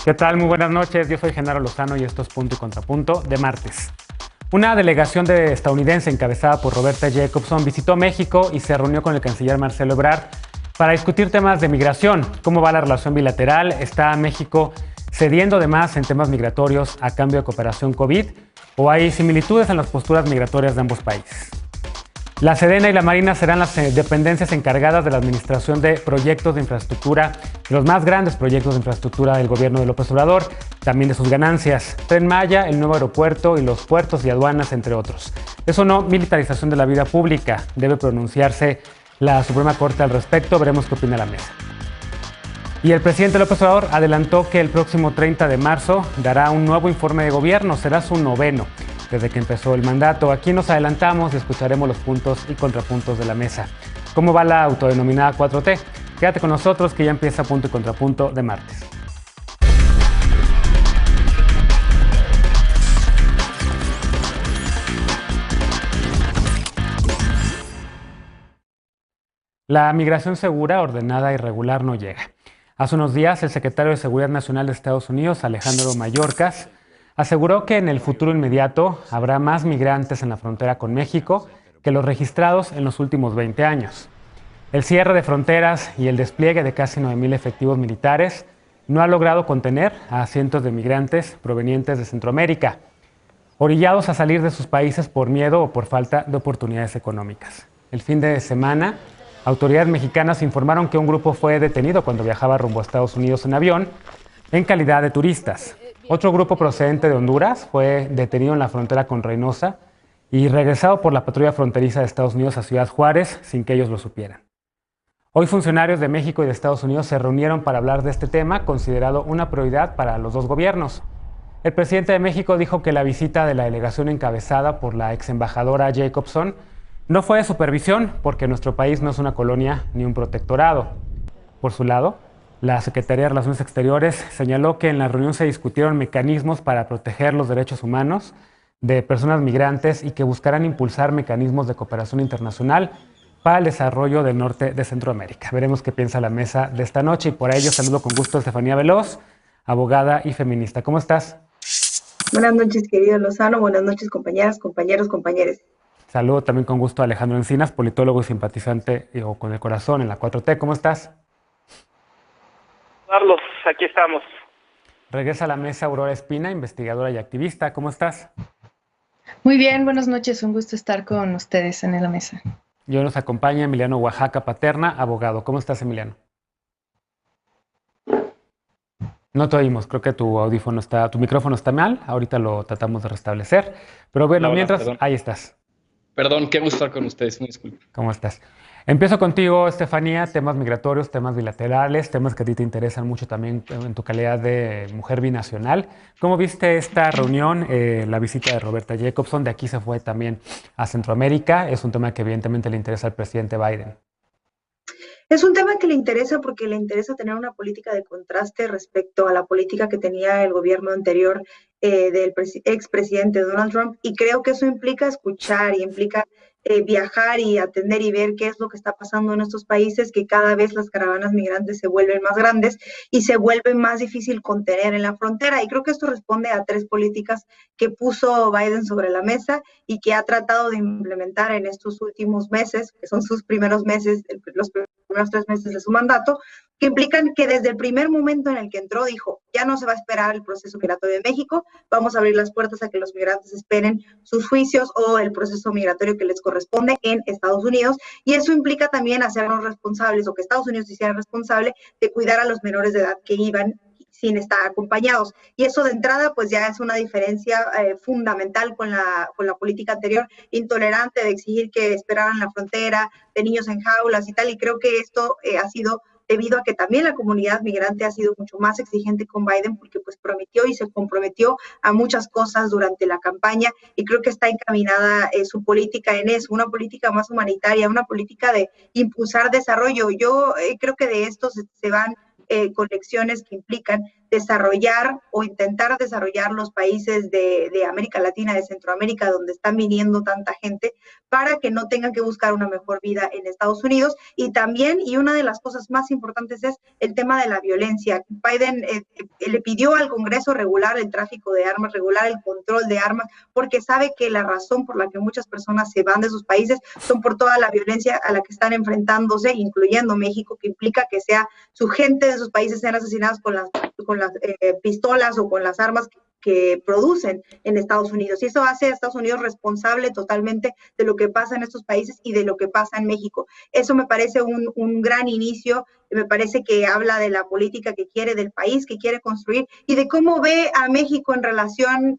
¿Qué tal? Muy buenas noches. Yo soy Genaro Lozano y esto es Punto y Contrapunto de martes. Una delegación estadounidense encabezada por Roberta Jacobson visitó México y se reunió con el canciller Marcelo Ebrard para discutir temas de migración. ¿Cómo va la relación bilateral? ¿Está México cediendo de más en temas migratorios a cambio de cooperación COVID? ¿O hay similitudes en las posturas migratorias de ambos países? La Sedena y la Marina serán las dependencias encargadas de la administración de proyectos de infraestructura, los más grandes proyectos de infraestructura del gobierno de López Obrador, también de sus ganancias. Tren Maya, el nuevo aeropuerto y los puertos y aduanas, entre otros. Eso no, militarización de la vida pública. Debe pronunciarse la Suprema Corte al respecto. Veremos qué opina la mesa. Y el presidente López Obrador adelantó que el próximo 30 de marzo dará un nuevo informe de gobierno. Será su noveno desde que empezó el mandato. Aquí nos adelantamos y escucharemos los puntos y contrapuntos de la mesa. ¿Cómo va la autodenominada 4T? Quédate con nosotros que ya empieza Punto y Contrapunto de martes. La migración segura, ordenada y regular no llega. Hace unos días, el secretario de Seguridad Nacional de Estados Unidos, Alejandro Mayorkas, aseguró que en el futuro inmediato habrá más migrantes en la frontera con México que los registrados en los últimos 20 años. El cierre de fronteras y el despliegue de casi 9,000 efectivos militares no ha logrado contener a cientos de migrantes provenientes de Centroamérica, orillados a salir de sus países por miedo o por falta de oportunidades económicas. El fin de semana, autoridades mexicanas informaron que un grupo fue detenido cuando viajaba rumbo a Estados Unidos en avión en calidad de turistas. Otro grupo procedente de Honduras fue detenido en la frontera con Reynosa y regresado por la patrulla fronteriza de Estados Unidos a Ciudad Juárez sin que ellos lo supieran. Hoy funcionarios de México y de Estados Unidos se reunieron para hablar de este tema, considerado una prioridad para los dos gobiernos. El presidente de México dijo que la visita de la delegación encabezada por la ex embajadora Jacobson no fue de supervisión porque nuestro país no es una colonia ni un protectorado. Por su lado, la Secretaría de Relaciones Exteriores señaló que en la reunión se discutieron mecanismos para proteger los derechos humanos de personas migrantes y que buscarán impulsar mecanismos de cooperación internacional para el desarrollo del norte de Centroamérica. Veremos qué piensa la mesa de esta noche y por ello saludo con gusto a Estefanía Veloz, abogada y feminista. ¿Cómo estás? Buenas noches, querido Lozano. Buenas noches, compañeras, compañeros, compañeres. Saludo también con gusto a Alejandro Encinas, politólogo y simpatizante o con el corazón en la 4T. ¿Cómo estás? Carlos, aquí estamos. Regresa a la mesa Aurora Espina, investigadora y activista. ¿Cómo estás? Muy bien, buenas noches. Un gusto estar con ustedes en la mesa. Y hoy nos acompaña Emiliano Oaxaca Paterna, abogado. ¿Cómo estás, Emiliano? No te oímos, creo que tu micrófono está mal. Ahorita lo tratamos de restablecer. Pero bueno, Hola, mientras, perdón. ahí estás. Perdón, qué gusto estar con ustedes, me disculpo. ¿Cómo estás? Empiezo contigo, Estefanía, temas migratorios, temas bilaterales, temas que a ti te interesan mucho también en tu calidad de mujer binacional. ¿Cómo viste esta reunión, la visita de Roberta Jacobson? De aquí se fue también a Centroamérica. Es un tema que evidentemente le interesa al presidente Biden. Es un tema que le interesa porque le interesa tener una política de contraste respecto a la política que tenía el gobierno anterior del expresidente Donald Trump, y creo que eso implica escuchar y implica viajar y atender y ver qué es lo que está pasando en estos países, que cada vez las caravanas migrantes se vuelven más grandes y se vuelve más difícil contener en la frontera. Y creo que esto responde a tres políticas que puso Biden sobre la mesa y que ha tratado de implementar en estos últimos meses, que son sus primeros meses, los primeros 3 meses de su mandato, que implican que desde el primer momento en el que entró dijo, ya no se va a esperar el proceso migratorio de México, vamos a abrir las puertas a que los migrantes esperen sus juicios o el proceso migratorio que les corresponde en Estados Unidos, y eso implica también hacernos responsables, o que Estados Unidos se hiciera responsable de cuidar a los menores de edad que iban sin estar acompañados. Y eso de entrada pues ya es una diferencia fundamental con la política anterior, intolerante, de exigir que esperaran la frontera, de niños en jaulas y tal, y creo que esto ha sido debido a que también la comunidad migrante ha sido mucho más exigente con Biden, porque pues prometió y se comprometió a muchas cosas durante la campaña, y creo que está encaminada su política en eso, una política más humanitaria, una política de impulsar desarrollo. Yo creo que de esto se van conexiones que implican desarrollar o intentar desarrollar los países de América Latina, de Centroamérica, donde están viniendo tanta gente, para que no tengan que buscar una mejor vida en Estados Unidos. Y también, y una de las cosas más importantes es el tema de la violencia. Biden le pidió al Congreso regular el tráfico de armas, regular el control de armas, porque sabe que la razón por la que muchas personas se van de sus países son por toda la violencia a la que están enfrentándose, incluyendo México, que implica que sea su gente de sus países sean asesinados con las pistolas o con las armas que producen en Estados Unidos. Y eso hace a Estados Unidos responsable totalmente de lo que pasa en estos países y de lo que pasa en México. Eso me parece un gran inicio, me parece que habla de la política que quiere, del país que quiere construir y de cómo ve a México en relación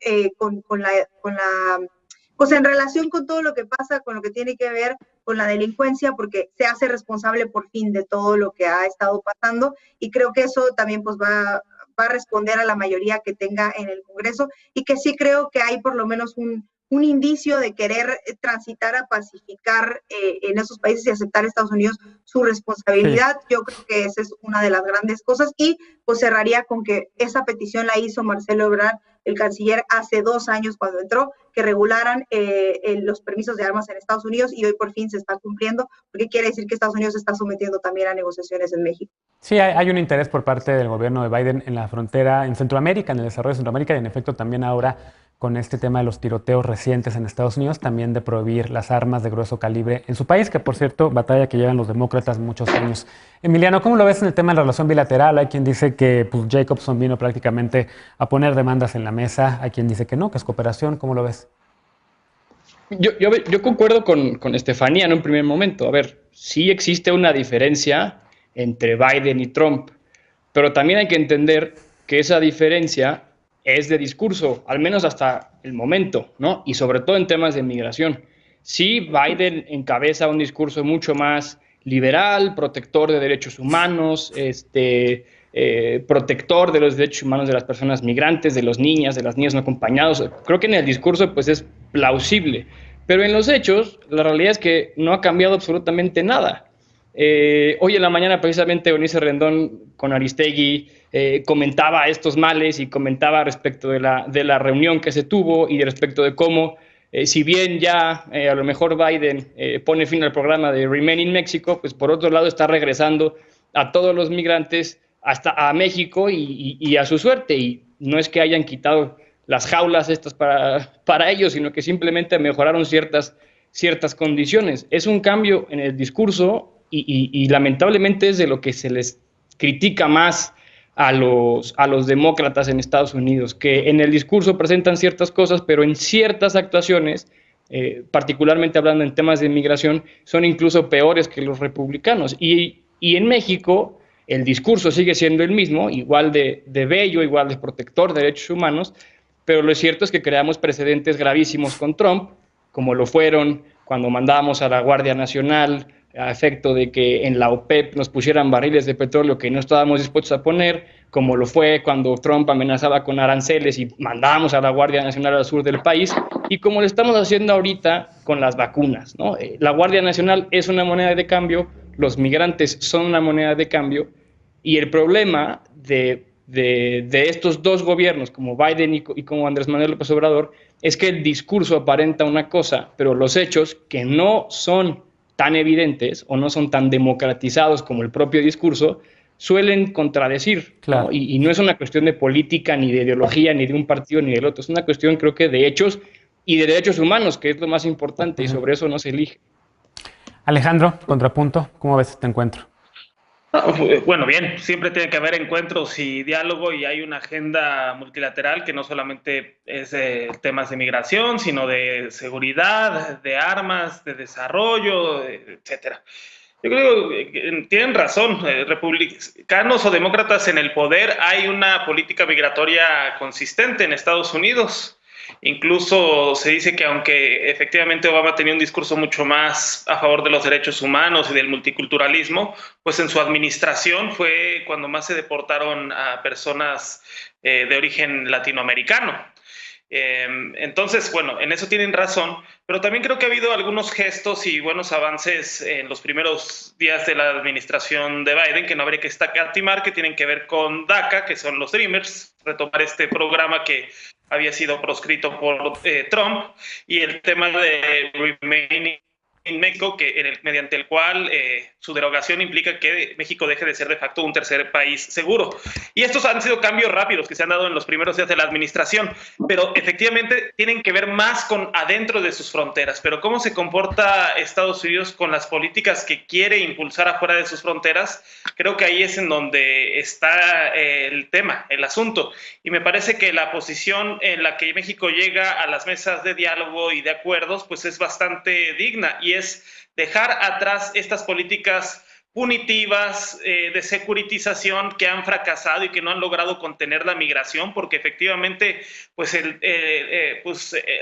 pues en relación con todo lo que pasa, con lo que tiene que ver con la delincuencia, porque se hace responsable por fin de todo lo que ha estado pasando, y creo que eso también pues va a responder a la mayoría que tenga en el Congreso, y que sí creo que hay por lo menos un indicio de querer transitar a pacificar en esos países y aceptar a Estados Unidos su responsabilidad. Sí. Yo creo que esa es una de las grandes cosas, y pues cerraría con que esa petición la hizo Marcelo Ebrard, el canciller, hace 2 años cuando entró, que regularan los permisos de armas en Estados Unidos, y hoy por fin se está cumpliendo, porque quiere decir que Estados Unidos se está sometiendo también a negociaciones en México. Sí, hay un interés por parte del gobierno de Biden en la frontera, en Centroamérica, en el desarrollo de Centroamérica, y en efecto también ahora con este tema de los tiroteos recientes en Estados Unidos, también de prohibir las armas de grueso calibre en su país, que por cierto, batalla que llevan los demócratas muchos años. Emiliano, ¿cómo lo ves en el tema de la relación bilateral? Hay quien dice que pues, Jacobson vino prácticamente a poner demandas en la mesa, hay quien dice que no, que es cooperación. ¿Cómo lo ves? Yo concuerdo con Estefanía en un primer momento. A ver, sí existe una diferencia entre Biden y Trump, pero también hay que entender que esa diferencia es de discurso, al menos hasta el momento, ¿no? Y sobre todo en temas de migración. Sí, Biden encabeza un discurso mucho más liberal, protector de derechos humanos, protector de los derechos humanos de las personas migrantes, de los niños, de las niñas no acompañados. Creo que en el discurso pues es plausible, pero en los hechos la realidad es que no ha cambiado absolutamente nada. Hoy en la mañana precisamente Eunice Rendón con Aristegui comentaba estos males y comentaba respecto de la reunión que se tuvo y respecto de cómo si bien ya a lo mejor Biden pone fin al programa de Remain in Mexico, pues por otro lado está regresando a todos los migrantes hasta a México y a su suerte, y no es que hayan quitado las jaulas estas para ellos, sino que simplemente mejoraron ciertas condiciones. Es un cambio en el discurso y lamentablemente es de lo que se les critica más a los demócratas en Estados Unidos, que en el discurso presentan ciertas cosas, pero en ciertas actuaciones, particularmente hablando en temas de inmigración, son incluso peores que los republicanos. Y en México el discurso sigue siendo el mismo, igual de bello, igual de protector de derechos humanos, pero lo cierto es que creamos precedentes gravísimos con Trump, como lo fueron cuando mandábamos a la Guardia Nacional a efecto de que en la OPEP nos pusieran barriles de petróleo que no estábamos dispuestos a poner, como lo fue cuando Trump amenazaba con aranceles y mandábamos a la Guardia Nacional al sur del país, y como lo estamos haciendo ahorita con las vacunas, ¿no? La Guardia Nacional es una moneda de cambio, los migrantes son una moneda de cambio, y el problema de estos dos gobiernos, como Biden y como Andrés Manuel López Obrador, es que el discurso aparenta una cosa, pero los hechos, que no son tan evidentes o no son tan democratizados como el propio discurso, suelen contradecir. Claro. ¿No? Y no es una cuestión de política, ni de ideología, ni de un partido, ni del otro. Es una cuestión, creo que, de hechos y de derechos humanos, que es lo más importante, y sobre eso no se elige. Alejandro, contrapunto, ¿cómo ves este encuentro? Bueno, bien, siempre tiene que haber encuentros y diálogo, y hay una agenda multilateral que no solamente es temas de migración, sino de seguridad, de armas, de desarrollo, etcétera. Yo creo que tienen razón, republicanos o demócratas en el poder, hay una política migratoria consistente en Estados Unidos. Incluso se dice que aunque efectivamente Obama tenía un discurso mucho más a favor de los derechos humanos y del multiculturalismo, pues en su administración fue cuando más se deportaron a personas de origen latinoamericano. Entonces, bueno, en eso tienen razón, pero también creo que ha habido algunos gestos y buenos avances en los primeros días de la administración de Biden que no habría que escatimar, que tienen que ver con DACA, que son los Dreamers, retomar este programa que había sido proscrito por Trump, y el tema de Remain in Mexico, mediante el cual su derogación implica que México deje de ser de facto un tercer país seguro. Y estos han sido cambios rápidos que se han dado en los primeros días de la administración, pero efectivamente tienen que ver más con adentro de sus fronteras. Pero cómo se comporta Estados Unidos con las políticas que quiere impulsar afuera de sus fronteras, creo que ahí es en donde está el tema, el asunto. Y me parece que la posición en la que México llega a las mesas de diálogo y de acuerdos, pues es bastante digna, y es dejar atrás estas políticas punitivas de securitización que han fracasado y que no han logrado contener la migración, porque efectivamente pues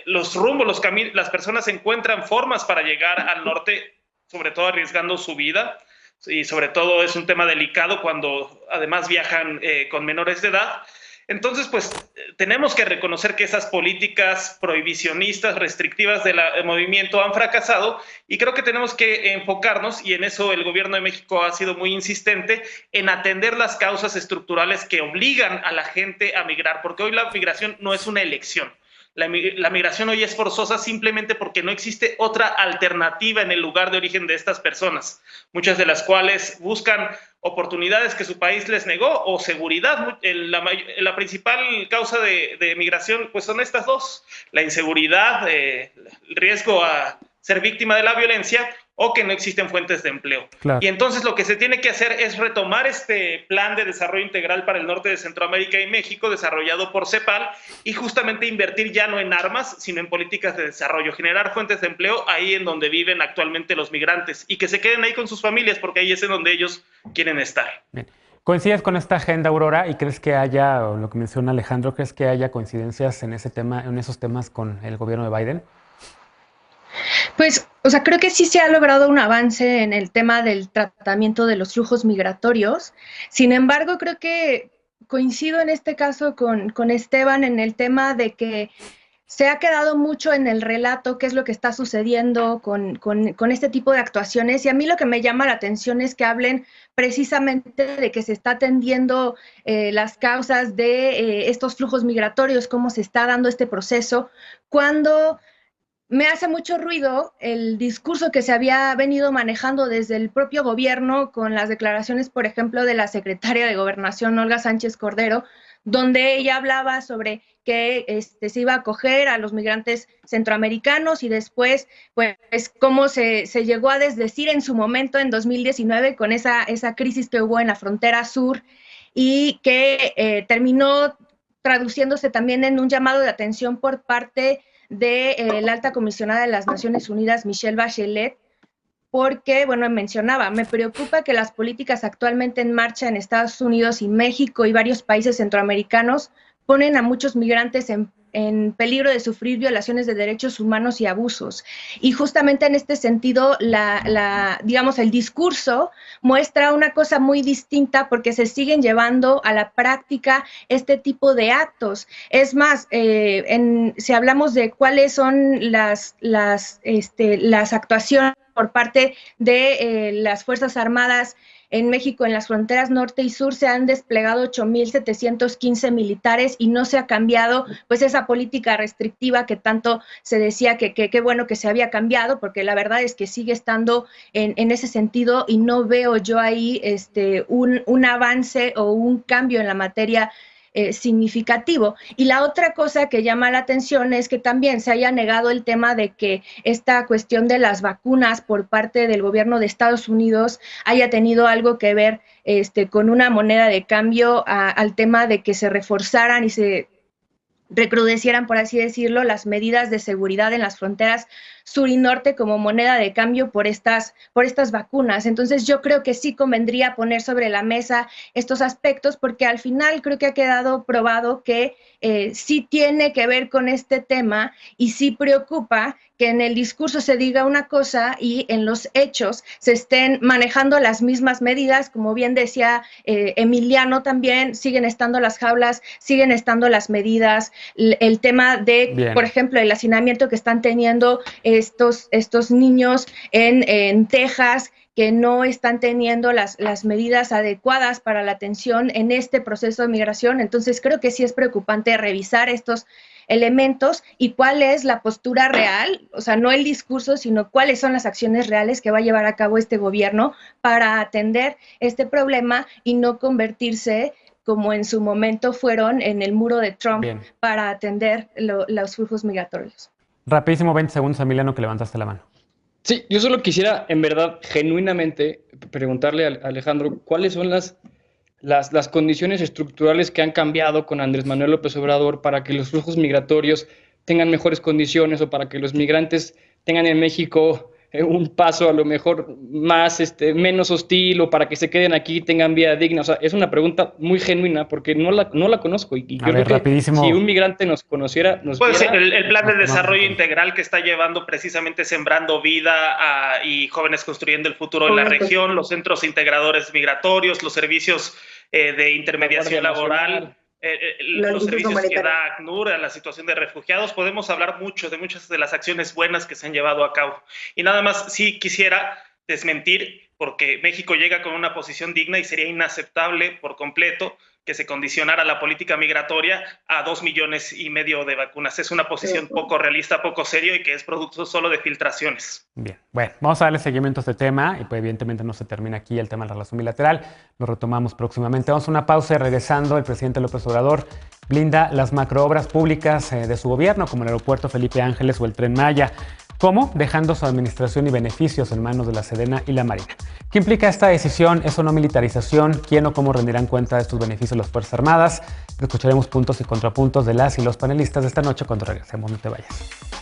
los rumbos, los caminos, las personas encuentran formas para llegar al norte, sobre todo arriesgando su vida, y sobre todo es un tema delicado cuando además viajan con menores de edad. Entonces, pues tenemos que reconocer que esas políticas prohibicionistas, restrictivas del movimiento han fracasado, y creo que tenemos que enfocarnos, y en eso el gobierno de México ha sido muy insistente, en atender las causas estructurales que obligan a la gente a migrar, porque hoy la migración no es una elección. La migración hoy es forzosa simplemente porque no existe otra alternativa en el lugar de origen de estas personas, muchas de las cuales buscan oportunidades que su país les negó o seguridad. La principal causa de migración pues son estas dos: la inseguridad, el riesgo a ser víctima de la violencia, o que no existen fuentes de empleo. Claro. Y entonces lo que se tiene que hacer es retomar este plan de desarrollo integral para el norte de Centroamérica y México, desarrollado por CEPAL, y justamente invertir ya no en armas, sino en políticas de desarrollo, generar fuentes de empleo ahí en donde viven actualmente los migrantes, y que se queden ahí con sus familias, porque ahí es en donde ellos quieren estar. Bien. ¿Coincides con esta agenda, Aurora, y crees que haya, o lo que menciona Alejandro, crees que haya coincidencias en ese tema, en esos temas con el gobierno de Biden? Pues, o sea, creo que sí se ha logrado un avance en el tema del tratamiento de los flujos migratorios. Sin embargo, creo que coincido en este caso con Esteban en el tema de que se ha quedado mucho en el relato qué es lo que está sucediendo con este tipo de actuaciones, y a mí lo que me llama la atención es que hablen precisamente de que se está atendiendo las causas de estos flujos migratorios, cómo se está dando este proceso, cuando me hace mucho ruido el discurso que se había venido manejando desde el propio gobierno con las declaraciones, por ejemplo, de la secretaria de Gobernación, Olga Sánchez Cordero, donde ella hablaba sobre que se iba a acoger a los migrantes centroamericanos, y después, pues, cómo se llegó a desdecir en su momento, en 2019, con esa crisis que hubo en la frontera sur, y que terminó traduciéndose también en un llamado de atención por parte de la alta comisionada de las Naciones Unidas, Michelle Bachelet, porque, bueno, mencionaba, me preocupa que las políticas actualmente en marcha en Estados Unidos y México y varios países centroamericanos ponen a muchos migrantes en peligro de sufrir violaciones de derechos humanos y abusos. Y justamente en este sentido, digamos, el discurso muestra una cosa muy distinta, porque se siguen llevando a la práctica este tipo de actos. Es más, si hablamos de cuáles son las actuaciones por parte de las Fuerzas Armadas en México, en las fronteras norte y sur, se han desplegado 8,715 militares, y no se ha cambiado pues esa política restrictiva que tanto se decía que qué bueno que se había cambiado, porque la verdad es que sigue estando en ese sentido, y no veo yo ahí un avance o un cambio en la materia significativo. Y la otra cosa que llama la atención es que también se haya negado el tema de que esta cuestión de las vacunas por parte del gobierno de Estados Unidos haya tenido algo que ver con una moneda de cambio al tema de que se reforzaran y se recrudecieran, por así decirlo, las medidas de seguridad en las fronteras sur y norte como moneda de cambio por estas vacunas. Entonces yo creo que sí convendría poner sobre la mesa estos aspectos, porque al final creo que ha quedado probado que sí tiene que ver con este tema y sí preocupa que en el discurso se diga una cosa y en los hechos se estén manejando las mismas medidas. Como bien decía Emiliano también, siguen estando las jaulas, siguen estando las medidas, el tema de, bien, por ejemplo, el hacinamiento que están teniendo estos niños en Texas, que no están teniendo las medidas adecuadas para la atención en este proceso de migración. Entonces creo que sí es preocupante revisar estos elementos y cuál es la postura real, o sea, no el discurso, sino cuáles son las acciones reales que va a llevar a cabo este gobierno para atender este problema y no convertirse, como en su momento fueron, en el muro de Trump. Bien, para atender los flujos migratorios. Rapidísimo, 20 segundos, Emiliano, que levantaste la mano. Sí, yo solo quisiera, en verdad, genuinamente, preguntarle a Alejandro cuáles son las condiciones estructurales que han cambiado con Andrés Manuel López Obrador para que los flujos migratorios tengan mejores condiciones o para que los migrantes tengan en México un paso a lo mejor menos hostil, o para que se queden aquí y tengan vida digna. O sea, es una pregunta muy genuina porque no la conozco y yo creo que rapidísimo, si un migrante nos conociera, pues viera, el plan de desarrollo integral que está llevando precisamente Sembrando Vida y Jóvenes Construyendo el Futuro en la región, los centros integradores migratorios, los servicios de intermediación laboral, los servicios que da ACNUR a la situación de refugiados. Podemos hablar mucho de muchas de las acciones buenas que se han llevado a cabo. Y nada más, sí quisiera desmentir, porque México llega con una posición digna y sería inaceptable por completo que se condicionara la política migratoria a 2,5 millones de vacunas. Es una posición poco realista, poco serio y que es producto solo de filtraciones. Bien, bueno, vamos a darle seguimiento a este tema y pues evidentemente no se termina aquí el tema de la relación bilateral. Lo retomamos próximamente. Vamos a una pausa y regresando, el presidente López Obrador blinda las macroobras públicas de su gobierno, como el aeropuerto Felipe Ángeles o el Tren Maya. ¿Cómo? Dejando su administración y beneficios en manos de la Sedena y la Marina. ¿Qué implica esta decisión? ¿Es o no militarización? ¿Quién o cómo rendirán cuenta de estos beneficios las Fuerzas Armadas? Escucharemos puntos y contrapuntos de las y los panelistas de esta noche cuando regresemos. No te vayas.